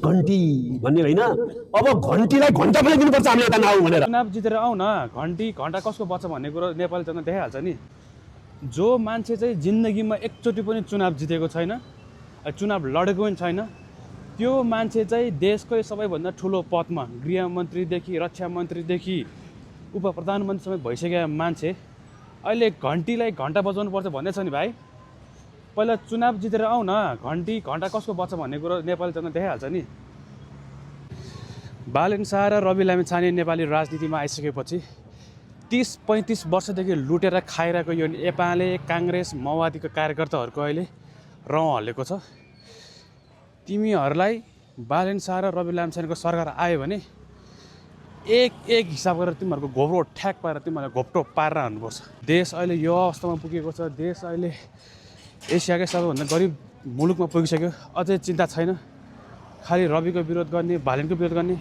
घन्टी भन्ने होइन, अब घन्टीलाई घन्टा पनि दिनुपर्छ हामीले यता नआऊ भनेर। चुनाव जितेर आऊ न, घन्टा कसको बच्छ भन्ने कुरो नेपाली जनता देखाइहाल्छ नि। जो मान्छे चाहिँ जिन्दगीमा एकचोटि पनि चुनाव जितेको छैन, चुनाव लडेको पनि छैन, त्यो मान्छे चाहिँ देशकै सबैभन्दा ठुलो पदमा गृहमन्त्रीदेखि रक्षा मन्त्रीदेखि उप प्रधानमन्त्री समेत भइसकेका मान्छे अहिले घन्टीलाई घन्टा बजाउनुपर्छ भन्दैछ नि भाइ। पहिला चुनाव जितेर आऊ न, घन्टा कसको बच्छ भन्ने कुरो नेपाली जनता देखाइहाल्छ नि। बालेन शाह र रवि लामिछाने नेपाली राजनीतिमा आइसकेपछि 30-35 वर्षदेखि लुटेर खाइरहेको यो एमाले काङ्ग्रेस माओवादीको कार्यकर्ताहरूको अहिले रौँ हल्लेको छ। तिमीहरूलाई बालेन शाह र रवि लामिछानेको सरकार आयो भने एक हिसाब गरेर तिमीहरूको घोप्रो ठ्याक पारेर तिमीहरूलाई घोप्टो पारेर हान्नुपर्छ। देश अहिले यो अवस्थामा पुगेको छ, देश अहिले एसियाकै सबैभन्दा गरिब मुलुकमा पुगिसक्यो। अझै चिन्ता छैन, खालि रविको विरोध गर्ने, बालेनको विरोध गर्ने,